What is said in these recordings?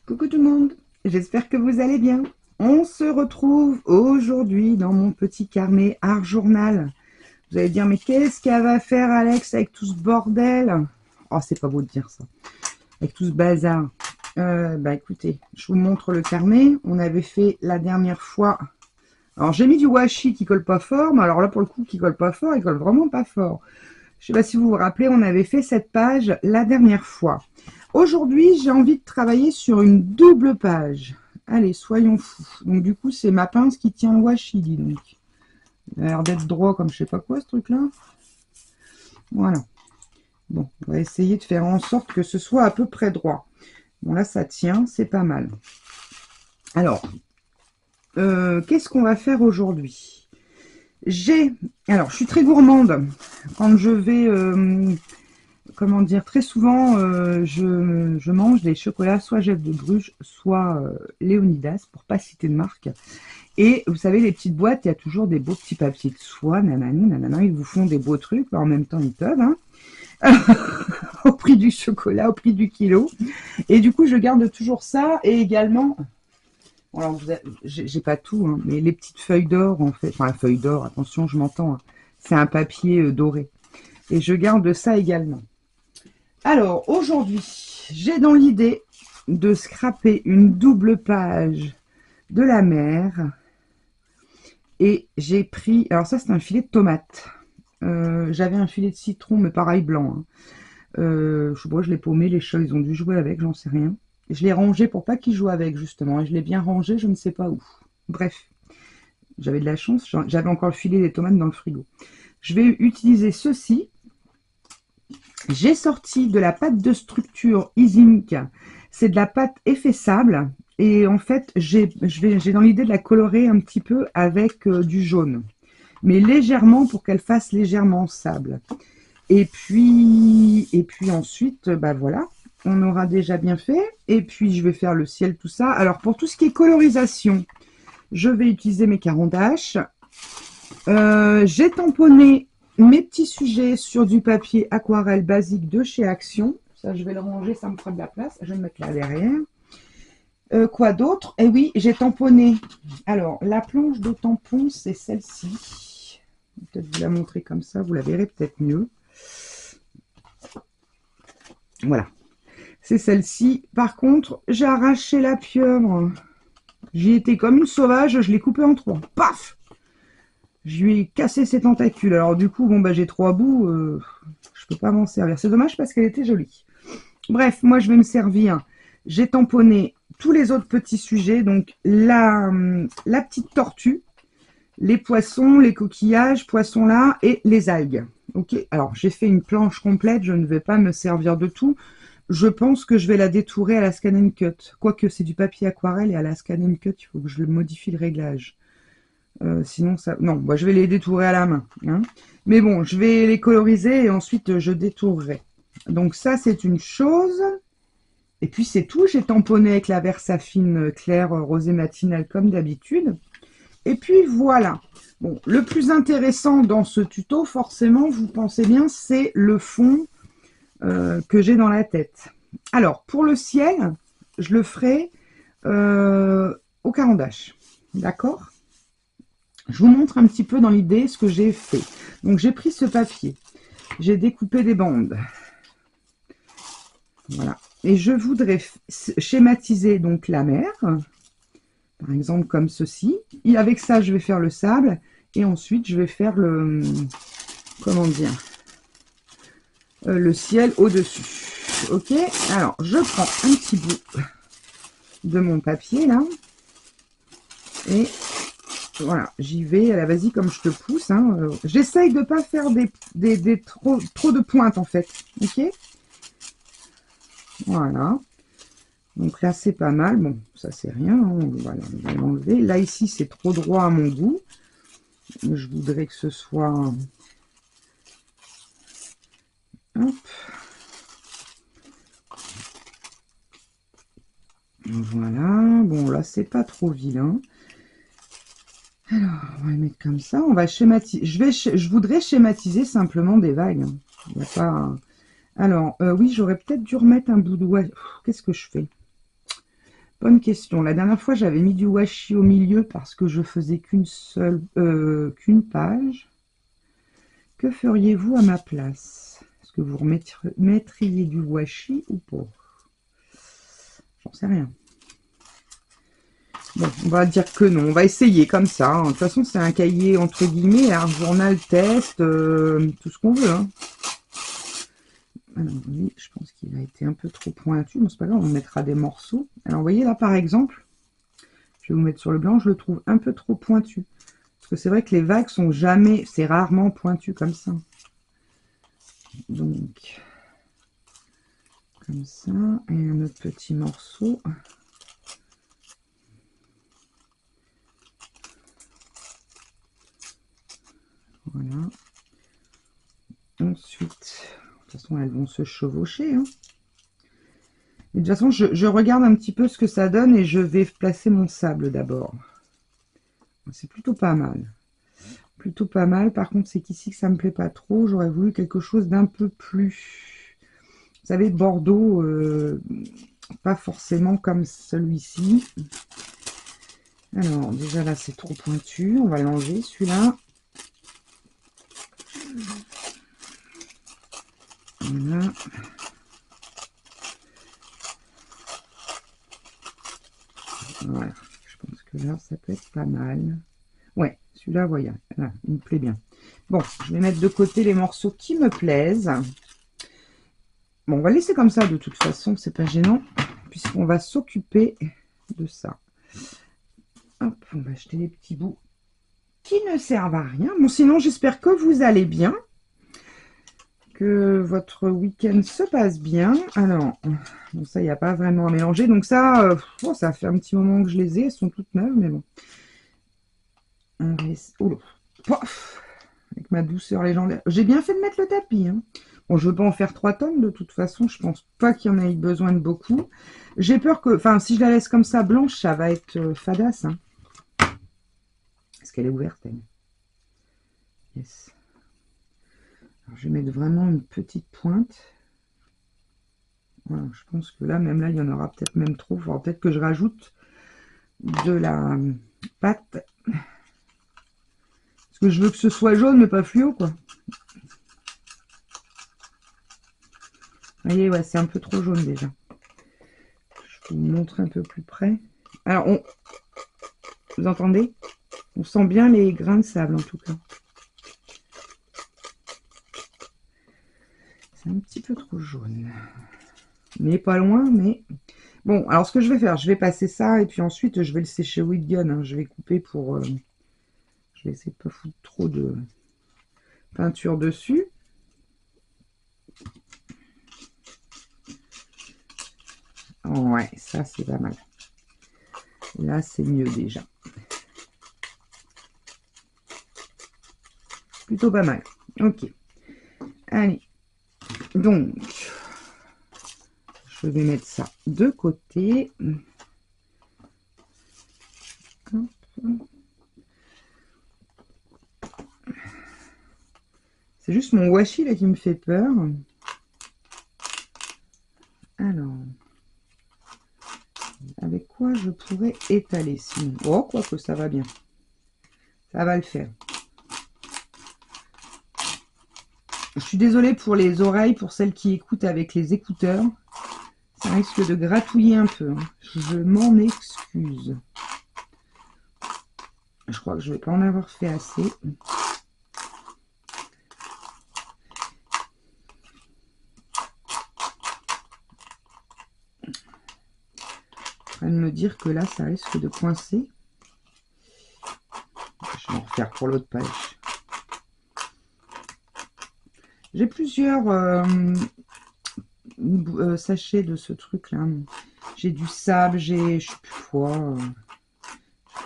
Coucou tout le monde, j'espère que vous allez bien. On se retrouve aujourd'hui dans mon petit carnet art journal. Vous allez dire, mais qu'est-ce qu'elle va faire Alex avec tout ce bordel? Oh, c'est pas beau de dire ça. Avec tout ce bazar. Bah écoutez, je vous montre le carnet. On avait fait la dernière fois. Alors j'ai mis du washi qui colle pas fort, mais alors là pour le coup qui colle pas fort, il colle vraiment pas fort. Je sais pas si vous vous rappelez, on avait fait cette page la dernière fois. Aujourd'hui, j'ai envie de travailler sur une double page. Allez, soyons fous. Donc du coup, c'est ma pince qui tient le washi, dis donc. Il a l'air d'être droit comme je sais pas quoi ce truc-là. Voilà. Bon, on va essayer de faire en sorte que ce soit à peu près droit. Bon, là, ça tient, c'est pas mal. Alors, qu'est-ce qu'on va faire aujourd'hui? Alors, je suis très gourmande. Quand je vais, comment dire, très souvent, je mange des chocolats, soit Jeff de Bruges, soit Léonidas, pour pas citer de marque. Et vous savez, les petites boîtes, il y a toujours des beaux petits papiers de soie, nanani, nanana, ils vous font des beaux trucs, en même temps ils peuvent, hein, au prix du chocolat, au prix du kilo. Et du coup, je garde toujours ça, et également, alors j'ai pas tout, hein, mais les petites feuilles d'or, en fait, enfin la feuille d'or, attention, je m'entends, hein, c'est un papier doré. Et je garde ça également. Alors, aujourd'hui, j'ai dans l'idée de scraper une double page de la mer. Et j'ai pris, alors ça c'est un filet de tomate. J'avais un filet de citron, mais pareil blanc, hein. Je sais pas, je l'ai paumé, les chats ils ont dû jouer avec, j'en sais rien. Et je l'ai rangé pour pas qu'ils jouent avec justement, et je l'ai bien rangé, je ne sais pas où. Bref, j'avais de la chance, j'avais encore le filet des tomates dans le frigo. Je vais utiliser ceci. J'ai sorti de la pâte de structure Isink, c'est de la pâte effet sable. Et en fait, j'ai dans l'idée de la colorer un petit peu avec du jaune, mais légèrement pour qu'elle fasse légèrement sable. Et puis ensuite, bah voilà, on aura déjà bien fait. Et puis je vais faire le ciel, tout ça. Alors pour tout ce qui est colorisation, je vais utiliser mes carandaches. J'ai tamponné mes petits sujets sur du papier aquarelle basique de chez Action. Ça, je vais le ranger, ça me fera de la place. Je vais me mettre là derrière. Quoi d'autre? Eh oui, j'ai tamponné. Alors, la planche de tampon, c'est celle-ci. Peut-être vous la montrer comme ça, vous la verrez peut-être mieux. Voilà, c'est celle-ci. Par contre, j'ai arraché la pieuvre. J'y étais comme une sauvage, je l'ai coupée en trois. Paf! Je lui ai cassé ses tentacules. Alors du coup, bon bah j'ai trois bouts, je peux pas m'en servir. C'est dommage parce qu'elle était jolie. Bref, moi je vais me servir. J'ai tamponné tous les autres petits sujets, donc la petite tortue, les poissons, les coquillages, poissons là, et les algues. Ok, alors j'ai fait une planche complète, je ne vais pas me servir de tout. Je pense que je vais la détourer à la Scan & Cut. Quoique c'est du papier aquarelle et à la Scan & Cut, il faut que je modifie le réglage. Sinon, ça... Non, moi, je vais les détourer à la main, hein. Mais bon, je vais les coloriser et ensuite, je détourerai. Donc ça, c'est une chose. Et puis, c'est tout. J'ai tamponné avec la Versafine claire rosé matinale comme d'habitude. Et puis, voilà. Bon, le plus intéressant dans ce tuto, forcément, vous pensez bien, c'est le fond que j'ai dans la tête. Alors, pour le ciel, je le ferai au carandache. D'accord? Je vous montre un petit peu dans l'idée ce que j'ai fait. Donc, j'ai pris ce papier. J'ai découpé des bandes. Voilà. Et je voudrais schématiser donc la mer. Par exemple, comme ceci. Et avec ça, je vais faire le sable. Et ensuite, je vais faire le... Comment dire, le ciel au-dessus. Ok. Alors, je prends un petit bout de mon papier, là. Et voilà, j'y vais. À la vas-y, comme je te pousse, hein. J'essaye de ne pas faire trop de pointes, en fait. Ok. Voilà. Donc là, c'est pas mal. Bon, ça, c'est rien, hein. Voilà, on va l'enlever. Là, ici, c'est trop droit à mon goût. Je voudrais que ce soit... Hop. Voilà. Bon, là, c'est pas trop vilain. Alors, on va les mettre comme ça. On va schématiser. Je voudrais schématiser simplement des vagues. Il n'y a pas... Alors, oui, j'aurais peut-être dû remettre un bout de washi. Qu'est-ce que je fais? Bonne question. La dernière fois, j'avais mis du washi au milieu parce que je faisais qu'une page. Que feriez-vous à ma place? Est-ce que vous mettriez du washi ou pas? J'en sais rien. Bon, on va dire que non. On va essayer comme ça, hein. De toute façon, c'est un cahier entre guillemets, un journal test, tout ce qu'on veut, hein. Alors, oui, je pense qu'il a été un peu trop pointu. Bon, c'est pas grave, on mettra des morceaux. Alors, vous voyez là, par exemple, je vais vous mettre sur le blanc, je le trouve un peu trop pointu. Parce que c'est vrai que les vagues sont jamais, c'est rarement pointu comme ça. Donc, comme ça, et un autre petit morceau. Voilà. Ensuite, de toute façon, elles vont se chevaucher, hein. Et de toute façon, je regarde un petit peu ce que ça donne et je vais placer mon sable d'abord. C'est plutôt pas mal. Plutôt pas mal. Par contre, c'est qu'ici que ça me plaît pas trop. J'aurais voulu quelque chose d'un peu plus... Vous savez, Bordeaux, pas forcément comme celui-ci. Alors, déjà là, c'est trop pointu. On va l'enlever, celui-là. Voilà. Voilà. Je pense que là, ça peut être pas mal. Ouais, celui-là, voyez, là, il me plaît bien. Bon, je vais mettre de côté les morceaux qui me plaisent. Bon, on va laisser comme ça de toute façon, c'est pas gênant, puisqu'on va s'occuper de ça. Hop, on va jeter les petits bouts qui ne servent à rien. Bon, sinon, j'espère que vous allez bien, que votre week-end se passe bien. Alors, bon, ça, il n'y a pas vraiment à mélanger. Donc ça, oh, ça fait un petit moment que je les ai. Elles sont toutes neuves, mais bon. On va essayer... Oh, pof, avec ma douceur légendaire. J'ai bien fait de mettre le tapis, hein. Bon, je ne veux pas en faire 3 tonnes, de toute façon, je pense pas qu'il y en ait besoin de beaucoup. J'ai peur que, enfin, si je la laisse comme ça, blanche, ça va être fadasse, hein. Est-ce qu'elle est ouverte, elle? Yes. Alors, je vais mettre vraiment une petite pointe. Voilà, je pense que là, même là, il y en aura peut-être même trop. Il faudra peut-être que je rajoute de la pâte. Parce que je veux que ce soit jaune, mais pas fluo, quoi. Vous voyez, ouais, c'est un peu trop jaune déjà. Je vais vous montrer un peu plus près. Alors, vous entendez? On sent bien les grains de sable, en tout cas. C'est un petit peu trop jaune. Mais pas loin, mais... Bon, alors ce que je vais faire, je vais passer ça, et puis ensuite, je vais le sécher au heat gun, hein. Je vais couper pour... je vais essayer de pas foutre trop de peinture dessus. Ouais, ça c'est pas mal. Là, c'est mieux déjà. Plutôt pas mal. Ok. Allez. Donc, je vais mettre ça de côté. C'est juste mon washi là qui me fait peur. Alors, avec quoi je pourrais étaler sinon? Oh, quoique ça va bien. Ça va le faire. Je suis désolée pour les oreilles, pour celles qui écoutent avec les écouteurs. Ça risque de gratouiller un peu, hein. Je m'en excuse. Je crois que je ne vais pas en avoir fait assez. Je vais me dire que là, ça risque de coincer. Je vais en refaire pour l'autre page. J'ai plusieurs sachets de ce truc-là. J'ai du sable, j'ai je sais plus quoi.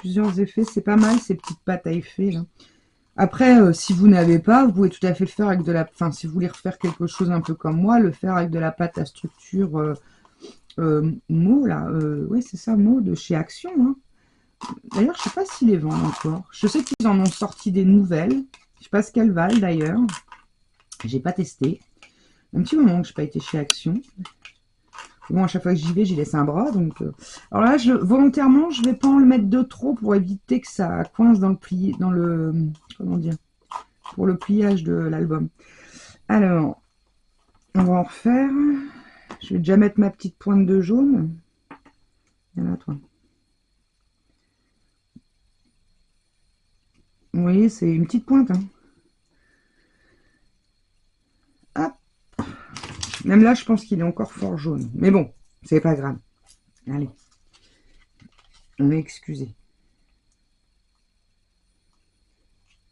Plusieurs effets, c'est pas mal ces petites pâtes à effet là. Après, si vous n'avez pas, vous pouvez tout à fait le faire avec de la... Enfin, si vous voulez refaire quelque chose un peu comme moi, le faire avec de la pâte à structure Mo, là. Oui, c'est ça, Mo, de chez Action, hein. D'ailleurs, je sais pas s'ils les vendent encore. Je sais qu'ils en ont sorti des nouvelles. Je sais pas ce qu'elles valent d'ailleurs. J'ai pas testé. Un petit moment que je n'ai pas été chez Action. Bon, à chaque fois que j'y vais, j'y laisse un bras. Donc, alors là, volontairement, je vais pas en le mettre de trop pour éviter que ça coince dans le plié, dans le, comment dire, pour le pliage de l'album. Alors, on va en refaire. Je vais déjà mettre ma petite pointe de jaune. Il y en a, toi. Vous voyez, c'est une petite pointe. Hein. Hop. Même là, je pense qu'il est encore fort jaune. Mais bon, c'est pas grave. Allez. On est excusé.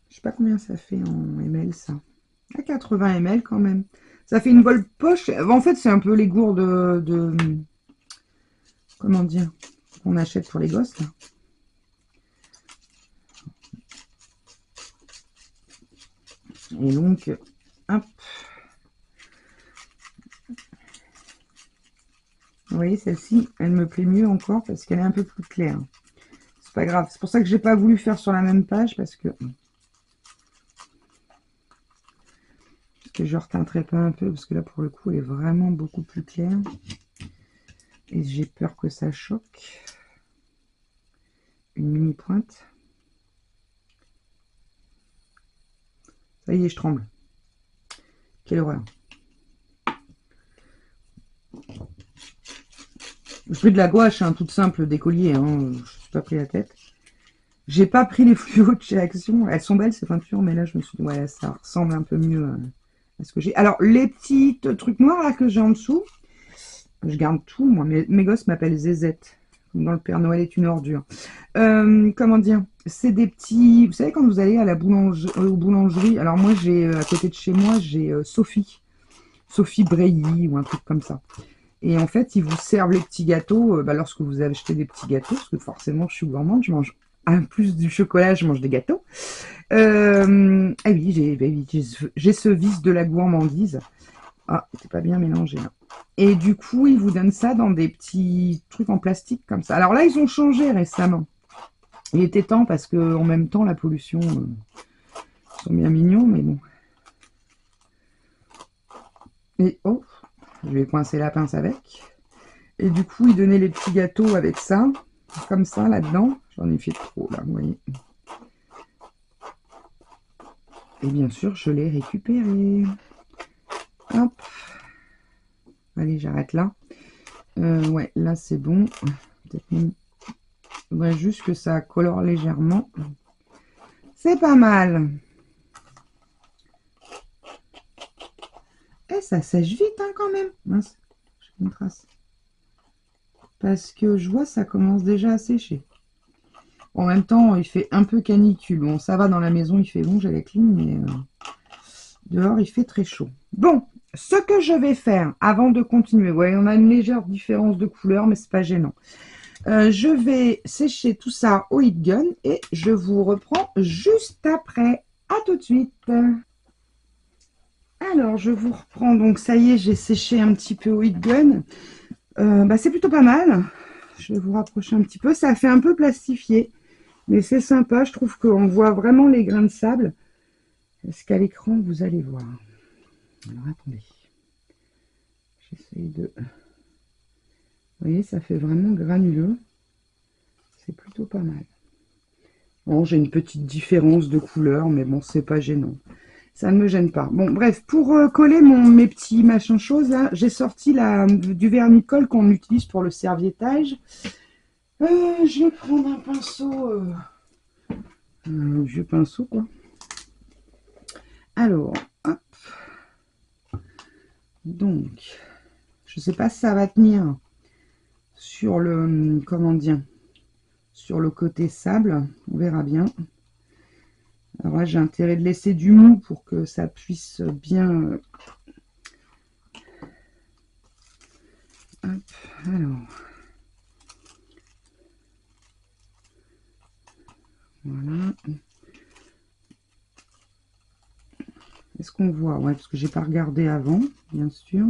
Je sais pas combien ça fait en ml, ça. À 80 ml quand même. Ça fait une bonne poche. En fait, c'est un peu les gourdes de comment dire, qu'on achète pour les gosses, là. Et donc, hop. Vous voyez, celle-ci, elle me plaît mieux encore parce qu'elle est un peu plus claire. C'est pas grave. C'est pour ça que j'ai pas voulu faire sur la même page parce que je reteinterai pas un peu parce que là, pour le coup, elle est vraiment beaucoup plus claire. Et j'ai peur que ça choque. Une mini pointe. Ça y est, je tremble. Quelle horreur. Je pris de la gouache, hein, toute simple, d'écolier. Hein, je ne suis pas pris la tête. J'ai pas pris les fluos de chez Action. Elles sont belles, ces peintures, mais là, je me suis dit, ouais, ça ressemble un peu mieux à ce que j'ai. Alors, les petits trucs noirs là que j'ai en dessous, je garde tout, moi. Mes gosses m'appellent Zézette. Comme dans Le Père Noël est une ordure. Comment dire? C'est des petits... Vous savez, quand vous allez à la boulangerie, alors moi, j'ai à côté de chez moi, j'ai Sophie. Sophie Breilly ou un truc comme ça. Et en fait, ils vous servent les petits gâteaux lorsque vous achetez des petits gâteaux, parce que forcément, je suis gourmande, je mange en plus du chocolat, je mange des gâteaux. Ah oui, j'ai ce vice de la gourmandise. Ah, c'est pas bien mélangé. Hein. Et du coup, ils vous donnent ça dans des petits trucs en plastique comme ça. Alors là, ils ont changé récemment. Il était temps parce que en même temps, la pollution, ils sont bien mignons, mais bon. Et oh, je vais coincer la pince avec. Et du coup, ils donnaient les petits gâteaux avec ça, comme ça, là-dedans. J'en ai fait trop, là, vous voyez. Et bien sûr, je l'ai récupéré. Hop. Allez, j'arrête là. Ouais, là, c'est bon. Peut-être même... Il faudrait juste que ça colore légèrement. C'est pas mal. Et ça sèche vite, hein, quand même. Mince, j'ai une trace. Parce que je vois, ça commence déjà à sécher. En même temps, il fait un peu canicule. Bon, ça va, dans la maison, il fait bon, j'ai la clim, mais dehors, il fait très chaud. Bon, ce que je vais faire avant de continuer, ouais, on a une légère différence de couleur, mais c'est pas gênant. Je vais sécher tout ça au heat gun et je vous reprends juste après. À tout de suite. Alors, je vous reprends. Donc, ça y est, j'ai séché un petit peu au heat gun. C'est plutôt pas mal. Je vais vous rapprocher un petit peu. Ça fait un peu plastifié, mais c'est sympa. Je trouve qu'on voit vraiment les grains de sable. Est-ce qu'à l'écran, vous allez voir? Alors, attendez. J'essaye de... Vous voyez, ça fait vraiment granuleux. C'est plutôt pas mal. Bon, j'ai une petite différence de couleur, mais bon, c'est pas gênant. Ça ne me gêne pas. Bon, bref, pour coller mes petits machins choses, là, j'ai sorti du vernis-colle qu'on utilise pour le serviettage. Je vais prendre un pinceau, un vieux pinceau, quoi. Alors, hop. Donc, je sais pas si ça va tenir sur le, comment dire, sur le côté sable. On verra bien. Alors là, j'ai intérêt de laisser du mou pour que ça puisse bien... Hop, alors... Voilà. Est-ce qu'on voit? Ouais, parce que j'ai pas regardé avant, bien sûr.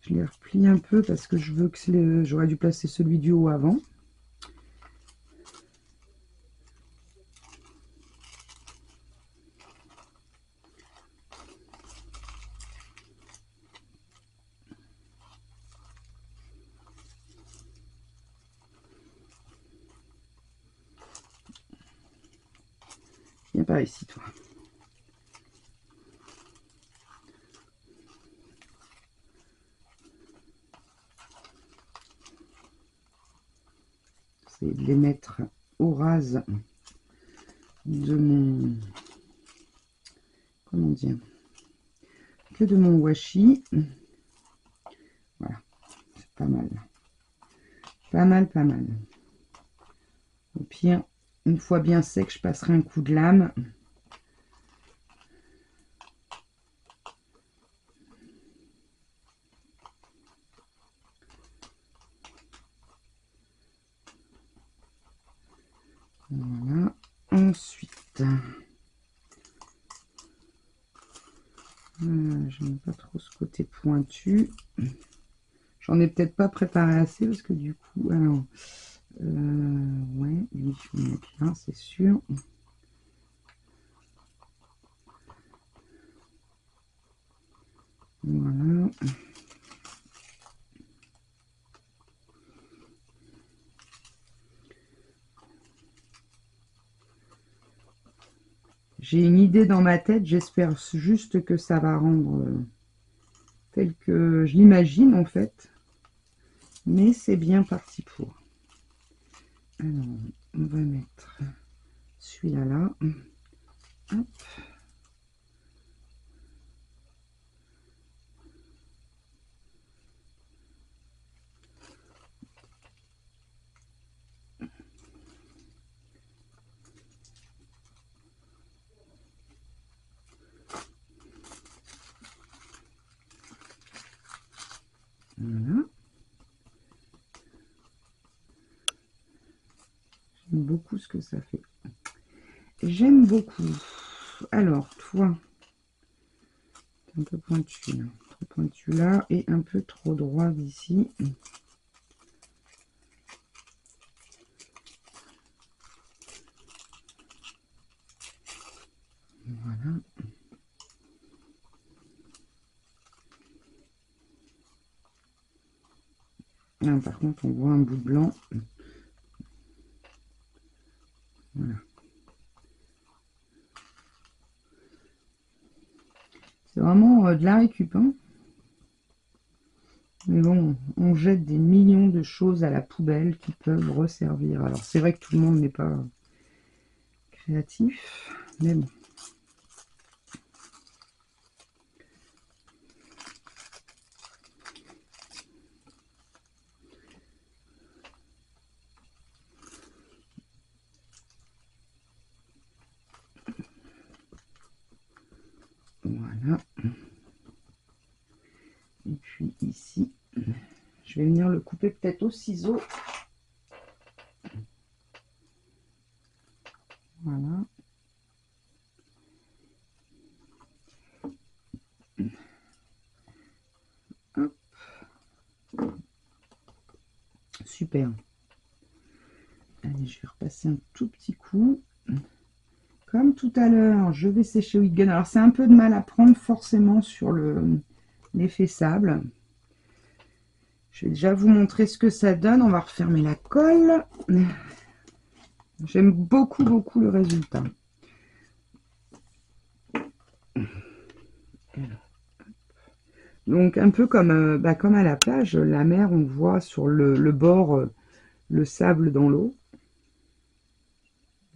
Je les replie un peu parce que je veux que j'aurais dû placer celui du haut avant. par ici, toi. C'est de les mettre au ras de mon... Comment dire? Que de mon washi. Voilà, c'est pas mal. Pas mal, pas mal. Au pire, une fois bien sec, je passerai un coup de lame. Voilà. Ensuite, j'aime pas trop ce côté pointu. J'en ai peut-être pas préparé assez parce que du coup, alors, ouais, lui, je vais mettre là, c'est sûr. Voilà. J'ai une idée dans ma tête, j'espère juste que ça va rendre tel que je l'imagine en fait. Mais c'est bien parti pour. Alors, on va mettre celui-là là. Hop. Voilà. J'aime beaucoup ce que ça fait. J'aime beaucoup. Alors, toi, un peu pointu là. Trop pointu là et un peu trop droit d'ici. Voilà. Là, par contre, on voit un bout de blanc. Voilà. C'est vraiment de la récup, hein. Mais bon, on jette des millions de choses à la poubelle qui peuvent resservir. Alors, c'est vrai que tout le monde n'est pas créatif, mais bon. Voilà. Et puis ici, je vais venir le couper peut-être au ciseau. Voilà. Hop. Super. Allez, je vais repasser un tout petit coup. Comme tout à l'heure, je vais sécher Heat Gun. Alors, c'est un peu de mal à prendre forcément sur l'effet sable. Je vais déjà vous montrer ce que ça donne. On va refermer la colle. J'aime beaucoup, beaucoup le résultat. Donc, un peu comme, comme à la plage, la mer, on voit sur le bord le sable dans l'eau.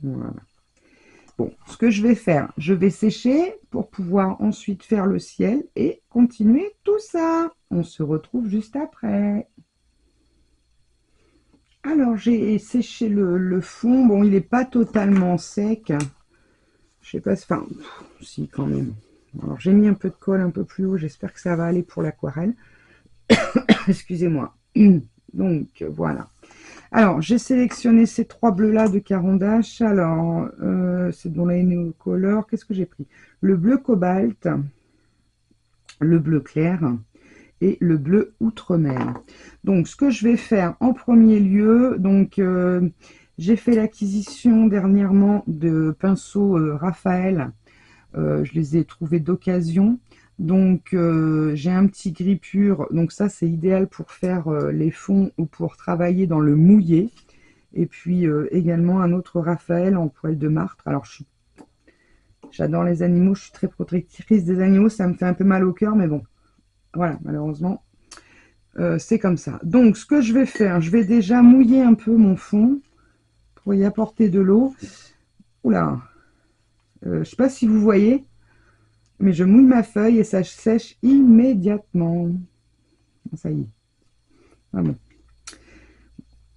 Voilà. Bon, ce que je vais faire, je vais sécher pour pouvoir ensuite faire le ciel et continuer tout ça. On se retrouve juste après. Alors, j'ai séché le fond. Bon, il n'est pas totalement sec. Je sais pas, enfin, si quand même. Alors, j'ai mis un peu de colle un peu plus haut. J'espère que ça va aller pour l'aquarelle. Excusez-moi. Donc, voilà. Alors, j'ai sélectionné ces trois bleus-là de Caran d'Ache. Alors, c'est dans la Neo Color. Qu'est-ce que j'ai pris? Le bleu cobalt, le bleu clair et le bleu outre-mer. Donc, ce que je vais faire en premier lieu, donc, j'ai fait l'acquisition dernièrement de pinceaux Raphaël. Je les ai trouvés d'occasion. Donc, j'ai un petit gris pur. Donc, ça, c'est idéal pour faire les fonds ou pour travailler dans le mouillé. Et puis, également un autre Raphaël en poil de martre. Alors, J'adore les animaux, je suis très protectrice des animaux, ça me fait un peu mal au cœur, mais bon, voilà, malheureusement, c'est comme ça. Donc, ce que je vais faire, je vais déjà mouiller un peu mon fond pour y apporter de l'eau. Oula, je sais pas si vous voyez, mais je mouille ma feuille et ça sèche immédiatement. Ça y est. Ah bon.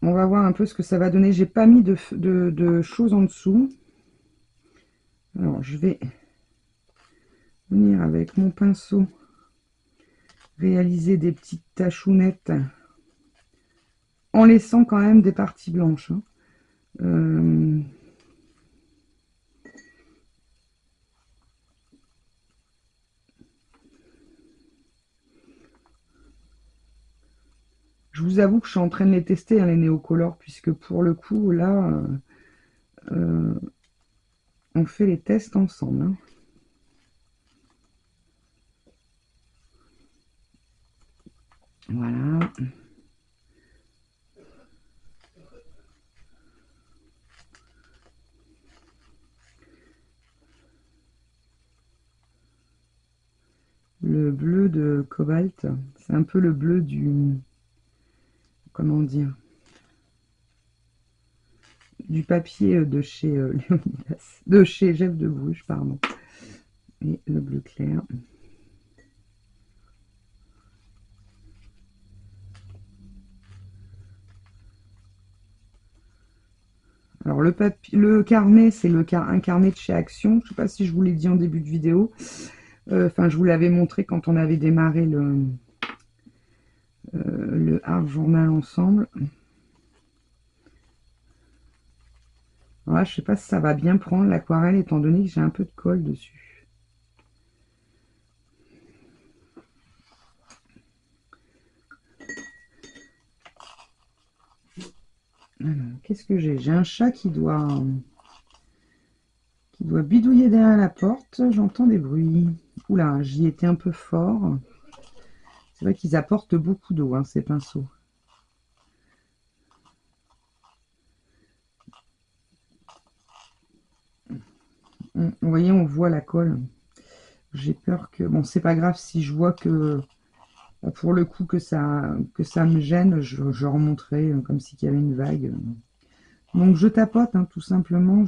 On va voir un peu ce que ça va donner. J'ai pas mis de choses en dessous. Alors, je vais venir avec mon pinceau réaliser des petites tachounettes en laissant quand même des parties blanches. Hein. Je vous avoue que je suis en train de les tester, hein, les néocolores, puisque pour le coup, là, on fait les tests ensemble. Hein. Voilà. Le bleu de cobalt, c'est un peu le bleu du... Comment dire? Du papier de chez Léonidas, de chez Jeff de Bruges, pardon. Et le bleu clair. Alors le carnet, c'est un carnet de chez Action. Je ne sais pas si je vous l'ai dit en début de vidéo. Enfin, je vous l'avais montré quand on avait démarré le Art Journal ensemble. Alors là, je ne sais pas si ça va bien prendre l'aquarelle, étant donné que j'ai un peu de colle dessus. Alors, qu'est-ce que j'ai? J'ai un chat qui doit bidouiller derrière la porte. J'entends des bruits. Oula, j'y étais un peu fort. C'est vrai qu'ils apportent beaucoup d'eau, hein, ces pinceaux. Vous voyez, on voit la colle. J'ai peur que... Bon, c'est pas grave si je vois que, pour le coup, que ça me gêne, je remonterai comme s'il y avait une vague. Donc, je tapote, hein, tout simplement.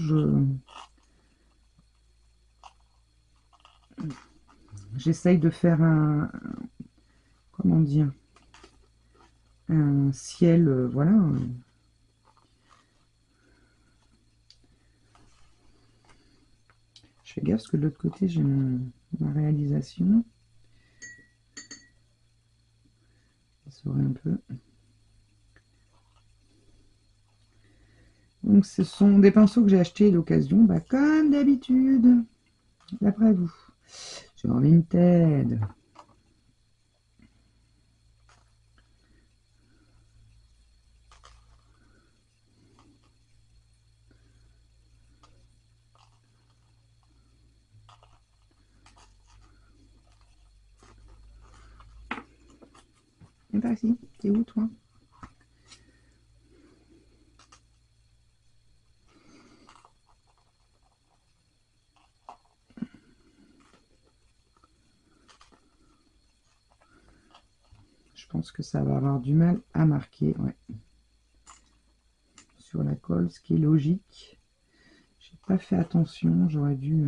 J'essaye de faire un... Comment dire? Un ciel, voilà. Je fais gaffe parce que de l'autre côté, j'ai ma réalisation. Ça serait un peu... Donc, ce sont des pinceaux que j'ai achetés d'occasion, bah, comme d'habitude, d'après vous. Sur Vinted. Et bah si, t'es où toi? Je pense que ça va avoir du mal à marquer, ouais. Sur la colle, ce qui est logique. J'ai pas fait attention, j'aurais dû...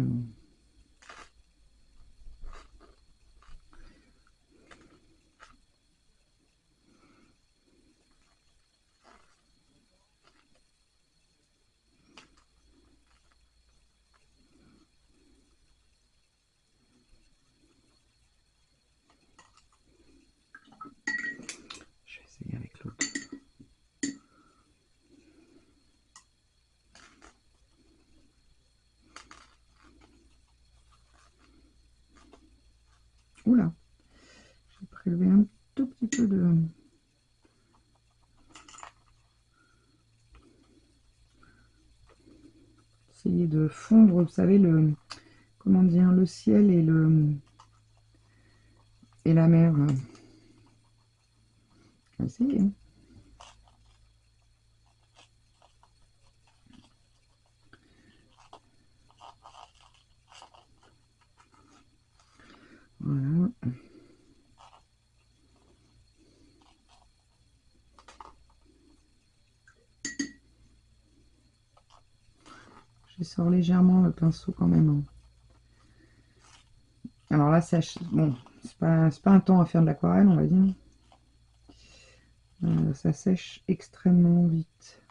Je vais essayer avec l'autre. Oula, j'ai prélevé un tout petit peu de... Essayer de fondre, vous savez, le... Comment dire, le ciel et la mer. On va essayer. Hein. Je sors légèrement le pinceau quand même, hein. Alors là, bon, c'est pas un temps à faire de l'aquarelle, on va dire. Ça sèche extrêmement vite.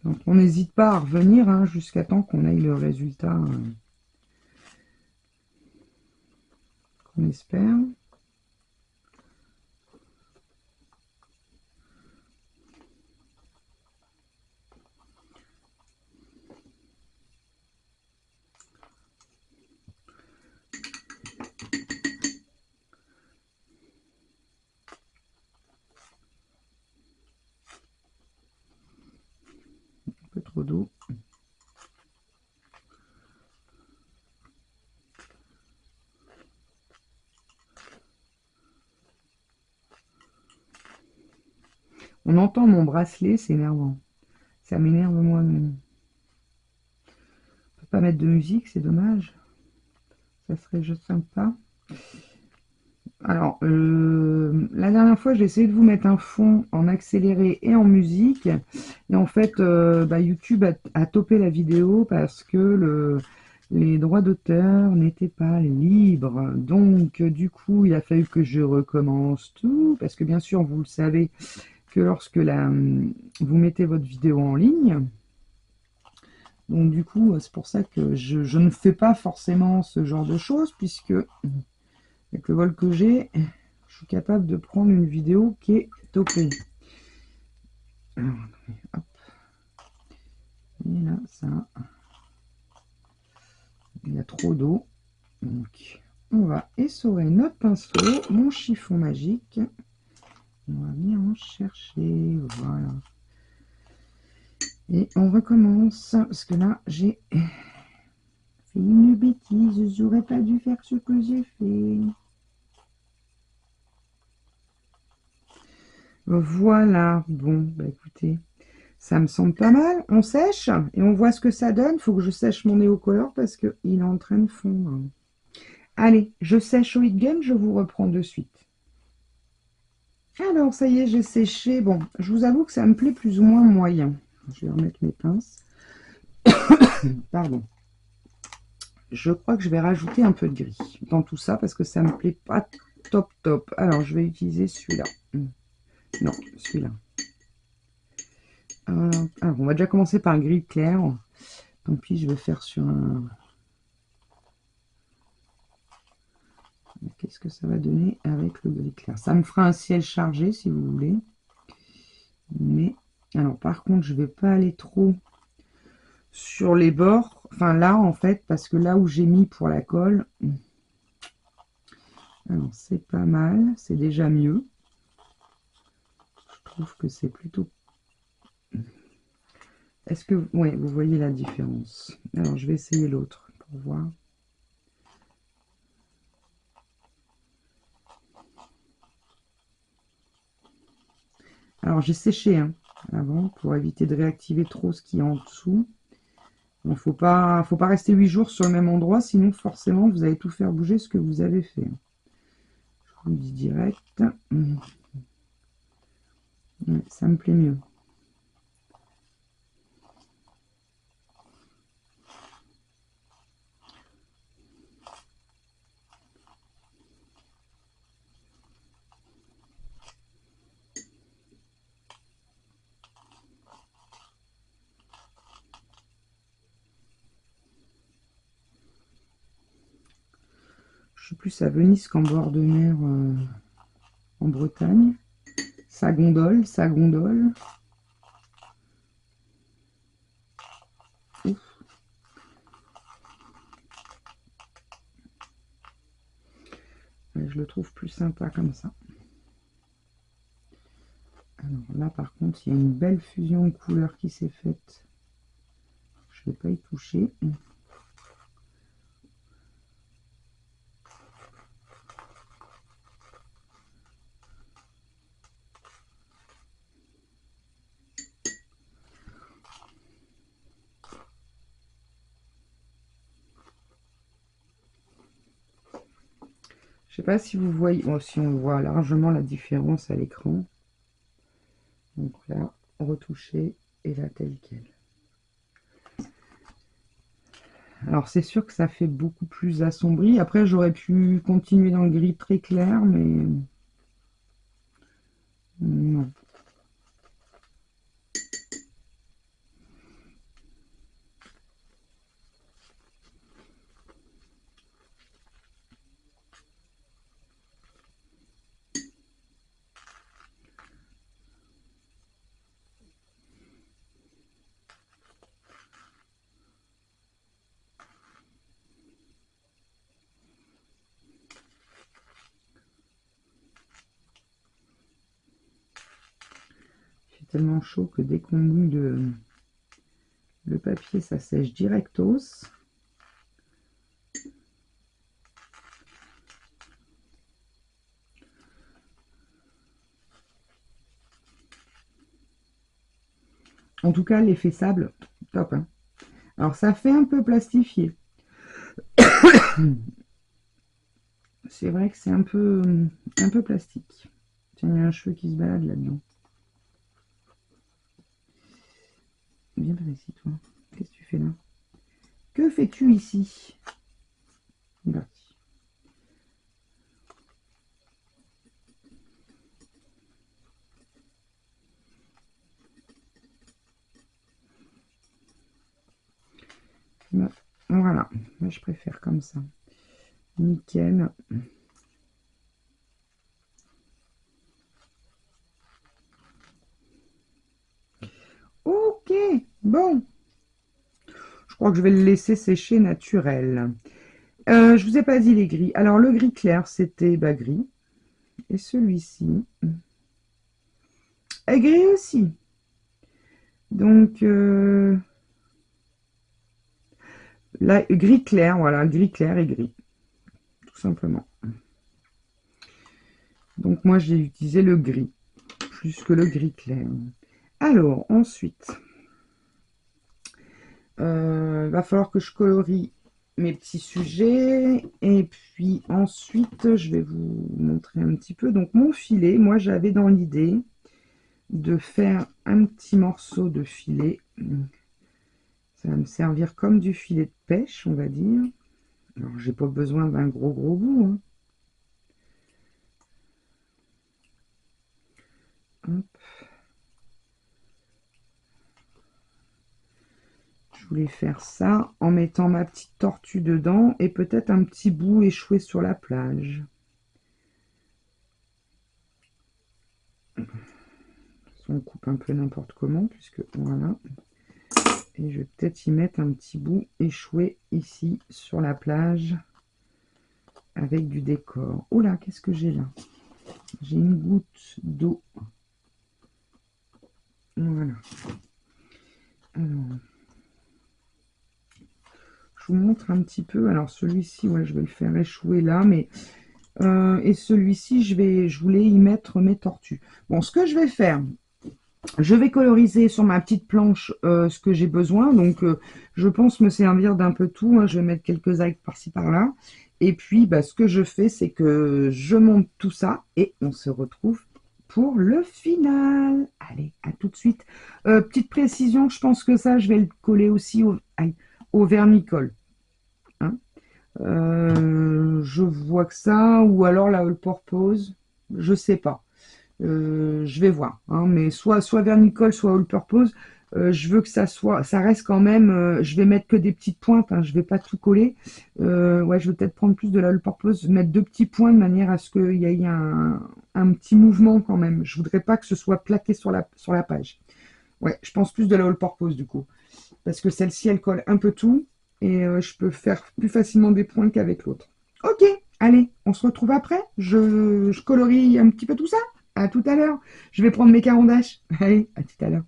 Donc on n'hésite pas à revenir, hein, jusqu'à temps qu'on ait le résultat qu'on espère. Un peu trop d'eau. On entend mon bracelet, c'est énervant. Ça m'énerve moi-même. On peut pas mettre de musique, c'est dommage. Ça serait juste sympa. Alors, la dernière fois, j'ai essayé de vous mettre un fond en accéléré et en musique. Et en fait, YouTube a topé la vidéo parce que les droits d'auteur n'étaient pas libres. Donc, du coup, il a fallu que je recommence tout. Parce que bien sûr, vous le savez, que lorsque vous mettez votre vidéo en ligne, donc du coup, c'est pour ça que je ne fais pas forcément ce genre de choses, puisque avec le vol que j'ai, je suis capable de prendre une vidéo qui est topée. Alors, hop. Et là, ça, il y a trop d'eau. Donc, on va essorer notre pinceau, mon chiffon magique. On va venir en chercher, voilà. Et on recommence, parce que là, j'ai fait une bêtise, j'aurais pas dû faire ce que j'ai fait. Voilà, bon, bah écoutez, ça me semble pas mal. On sèche et on voit ce que ça donne. Il faut que je sèche mon néocolore parce qu'il est en train de fondre. Allez, je sèche au heat gun, je vous reprends de suite. Alors, ça y est, j'ai séché. Bon, je vous avoue que ça me plaît plus ou moins moyen. Je vais remettre mes pinces. Pardon. Je crois que je vais rajouter un peu de gris dans tout ça parce que ça me plaît pas top top. Alors, je vais utiliser celui-là. Non, celui-là. Alors, on va déjà commencer par le gris clair. Tant pis, je vais faire sur un... Qu'est-ce que ça va donner avec le gris clair? Ça me fera un ciel chargé, si vous voulez. Mais, alors, par contre, je vais pas aller trop sur les bords. Enfin, là, en fait, parce que là où j'ai mis pour la colle... Alors, c'est pas mal. C'est déjà mieux. Je trouve que c'est plutôt... Est-ce que... Oui, vous voyez la différence. Alors, je vais essayer l'autre pour voir. Alors, j'ai séché avant pour éviter de réactiver trop ce qui est en dessous. Il ne faut pas rester 8 jours sur le même endroit, sinon forcément vous allez tout faire bouger ce que vous avez fait. Je vous le dis direct. Ouais, ça me plaît mieux. Je suis plus à Venise qu'en bord de mer en Bretagne. Ça gondole, ça gondole. Ouf. Ouais, je le trouve plus sympa comme ça. Alors là, par contre, il y a une belle fusion de couleurs qui s'est faite. Je ne vais pas y toucher. Je sais pas si vous voyez, bon, si on voit largement la différence à l'écran. Donc là, retoucher et là tel quel. Alors c'est sûr que ça fait beaucoup plus assombri. Après j'aurais pu continuer dans le gris très clair, mais non. C'est tellement chaud que dès qu'on mouille le papier, ça sèche directos. En tout cas, l'effet sable, top. Hein. Alors, ça fait un peu plastifié. C'est vrai que c'est un peu plastique. Tiens, il y a un cheveu qui se balade là-dedans. Viens par ici, toi. Qu'est-ce que tu fais là? Que fais-tu ici? Parti. Voilà, moi je préfère comme ça. Nickel. Ok, bon. Je crois que je vais le laisser sécher naturel. Je vous ai pas dit les gris. Alors le gris clair, c'était gris. Et celui-ci est gris aussi. Donc là, gris clair, voilà, gris clair et gris. Tout simplement. Donc moi j'ai utilisé le gris, plus que le gris clair. Alors ensuite, va falloir que je colorie mes petits sujets. Et puis ensuite, je vais vous montrer un petit peu. Donc mon filet, moi j'avais dans l'idée de faire un petit morceau de filet. Ça va me servir comme du filet de pêche, on va dire. Alors j'ai pas besoin d'un gros bout. Hein. Hop. Je voulais faire ça en mettant ma petite tortue dedans et peut-être un petit bout échoué sur la plage. On coupe un peu n'importe comment, puisque voilà. Et je vais peut-être y mettre un petit bout échoué ici sur la plage avec du décor. Oh là, qu'est-ce que j'ai là? J'ai une goutte d'eau. Voilà. Alors, je vous montre un petit peu. Alors celui-ci, ouais, je vais le faire échouer là, mais et celui-ci, je voulais y mettre mes tortues. Bon, ce que je vais faire, je vais coloriser sur ma petite planche ce que j'ai besoin. Donc, je pense me servir d'un peu tout. Hein. Je vais mettre quelques algues par-ci par-là. Et puis, ce que je fais, c'est que je monte tout ça et on se retrouve pour le final. Allez, à tout de suite. Petite précision, je pense que ça, je vais le coller aussi au vernicole. Hein. Je vois que ça, ou alors la all purpose, je sais pas. Je vais voir, hein, mais soit vernicole, soit all purpose. Je veux que ça reste quand même. Je vais mettre que des petites pointes, hein, je vais pas tout coller. Ouais, je vais peut-être prendre plus de la all purpose, mettre deux petits points de manière à ce qu'il y ait un petit mouvement quand même. Je voudrais pas que ce soit plaqué sur la page. Ouais, je pense plus de la all purpose du coup, parce que celle-ci elle colle un peu tout et je peux faire plus facilement des points qu'avec l'autre. Ok, allez, on se retrouve après. Je colorie un petit peu tout ça. À tout à l'heure. Je vais prendre mes carandaches. Allez, à tout à l'heure.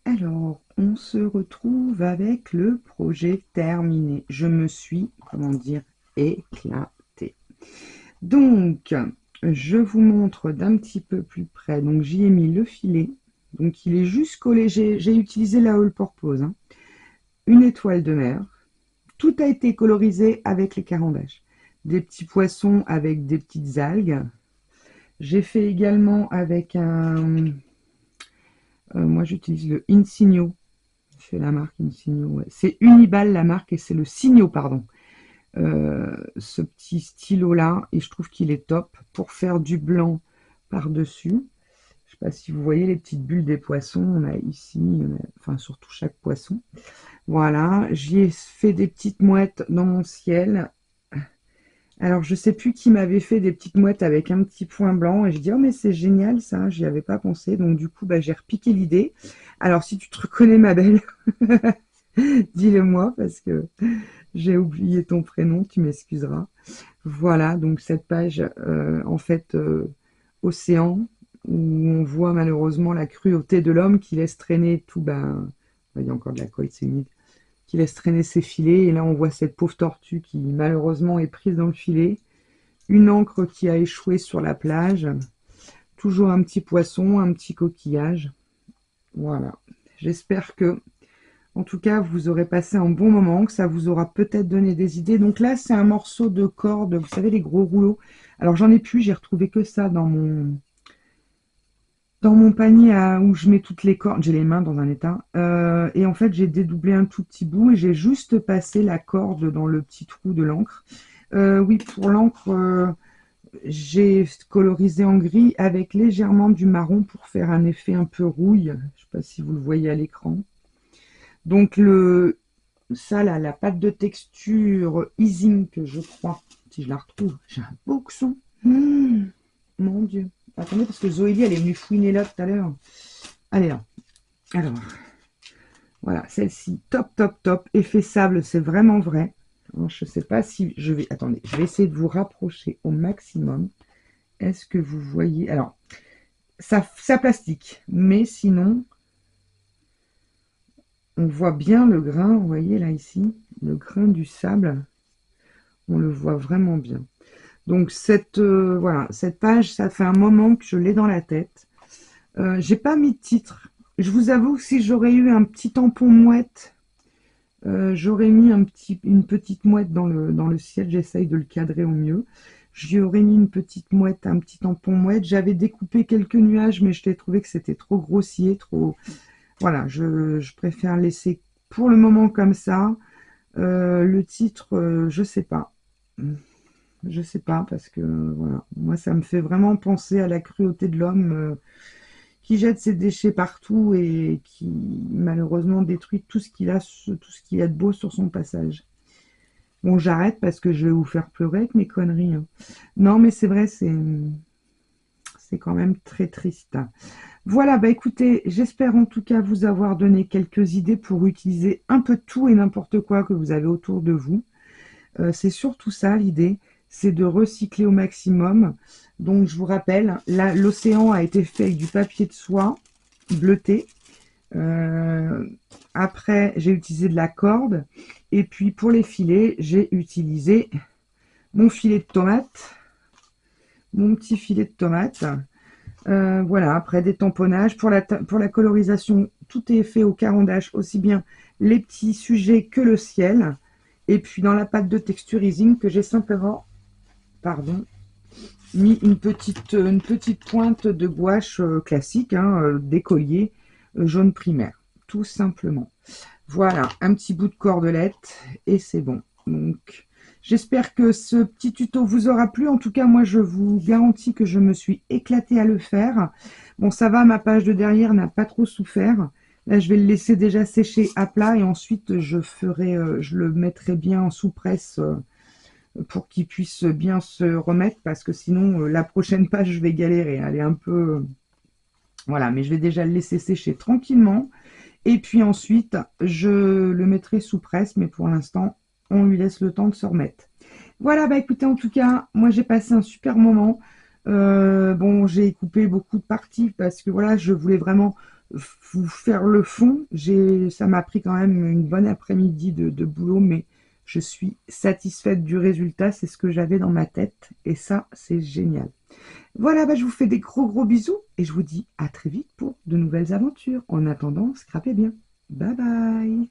Alors, on se retrouve avec le projet terminé. Je me suis, comment dire, éclatée. Donc, je vous montre d'un petit peu plus près. Donc, j'y ai mis le filet. Donc, il est juste collé. J'ai utilisé la all purpose. Hein. Une étoile de mer. Tout a été colorisé avec les carandaches. Des petits poissons avec des petites algues. J'ai fait également avec un... moi, j'utilise le Insigno. C'est la marque Insigno, ouais. C'est Uniball la marque et c'est le Signo, pardon. Ce petit stylo-là, et je trouve qu'il est top pour faire du blanc par-dessus. Je sais pas si vous voyez les petites bulles des poissons. On a ici, enfin surtout chaque poisson. Voilà, j'y ai fait des petites mouettes dans mon ciel. Alors, je sais plus qui m'avait fait des petites mouettes avec un petit point blanc. Et j'ai dit, oh, mais c'est génial ça, j'y avais pas pensé. Donc, du coup, bah, j'ai repiqué l'idée. Alors, si tu te reconnais, ma belle, dis-le-moi parce que j'ai oublié ton prénom, tu m'excuseras. Voilà, donc cette page, en fait, océan, où on voit malheureusement la cruauté de l'homme qui laisse traîner tout, ben, il y a encore de la colle, c'est humide, qui laisse traîner ses filets. Et là, on voit cette pauvre tortue qui, malheureusement, est prise dans le filet. Une ancre qui a échoué sur la plage. Toujours un petit poisson, un petit coquillage. Voilà. J'espère que, en tout cas, vous aurez passé un bon moment, que ça vous aura peut-être donné des idées. Donc là, c'est un morceau de corde, vous savez, les gros rouleaux. Alors, j'en ai plus, j'ai retrouvé que ça dans mon panier où je mets toutes les cordes. J'ai les mains dans un état. Et en fait, j'ai dédoublé un tout petit bout et j'ai juste passé la corde dans le petit trou de l'encre. Oui, pour l'encre, j'ai colorisé en gris avec légèrement du marron pour faire un effet un peu rouille. Je ne sais pas si vous le voyez à l'écran. Donc ça là, la pâte de texture Easing, que je crois, si je la retrouve, j'ai un boxon. Mon Dieu. Attendez, parce que Zoélie, elle est venue fouiner là tout à l'heure. Allez là. Alors, voilà, celle-ci, top, top, top. Effet sable, c'est vraiment vrai. Alors, je ne sais pas si je vais... Attendez, je vais essayer de vous rapprocher au maximum. Est-ce que vous voyez... Alors, ça plastique, mais sinon, on voit bien le grain, vous voyez là ici, le grain du sable, on le voit vraiment bien. Donc voilà, cette page, ça fait un moment que je l'ai dans la tête. J'ai pas mis de titre. Je vous avoue que si j'aurais eu un petit tampon mouette, j'aurais mis une petite mouette dans le ciel. J'essaye de le cadrer au mieux. J'y aurais mis une petite mouette, un petit tampon mouette. J'avais découpé quelques nuages, mais je t'ai trouvé que c'était trop grossier, trop... Voilà, je préfère laisser pour le moment comme ça. Le titre, je sais pas. Je sais pas, parce que voilà, moi ça me fait vraiment penser à la cruauté de l'homme qui jette ses déchets partout et qui malheureusement détruit tout ce qu'il a de beau sur son passage. Bon, j'arrête parce que je vais vous faire pleurer avec mes conneries, hein. Non, mais c'est vrai, c'est quand même très triste. Voilà, bah écoutez, j'espère en tout cas vous avoir donné quelques idées pour utiliser un peu tout et n'importe quoi que vous avez autour de vous. C'est surtout ça l'idée, c'est de recycler au maximum. Donc je vous rappelle, là l'océan a été fait avec du papier de soie bleuté. Après j'ai utilisé de la corde. Et puis pour les filets, j'ai utilisé mon filet de tomate. Mon petit filet de tomate. Voilà, après des tamponnages. Pour la colorisation, tout est fait au carondage, aussi bien les petits sujets que le ciel. Et puis dans la pâte de texturising que j'ai simplement, pardon, mis une petite pointe de gouache classique, hein, d'écolier jaune primaire, tout simplement. Voilà, un petit bout de cordelette et c'est bon. Donc, j'espère que ce petit tuto vous aura plu. En tout cas, moi, je vous garantis que je me suis éclatée à le faire. Bon, ça va, ma page de derrière n'a pas trop souffert. Là, je vais le laisser déjà sécher à plat et ensuite, je le mettrai bien en sous-presse pour qu'il puisse bien se remettre parce que sinon, la prochaine page, je vais galérer. Elle est un peu... voilà, mais je vais déjà le laisser sécher tranquillement. Et puis ensuite, je le mettrai sous presse, mais pour l'instant, on lui laisse le temps de se remettre. Voilà, bah écoutez, en tout cas, moi j'ai passé un super moment. Bon, j'ai coupé beaucoup de parties parce que voilà, je voulais vraiment vous faire le fond. Ça m'a pris quand même une bonne après-midi de boulot, mais je suis satisfaite du résultat. C'est ce que j'avais dans ma tête et ça, c'est génial. Voilà, bah, je vous fais des gros gros bisous et je vous dis à très vite pour de nouvelles aventures. En attendant, scrapez bien. Bye bye.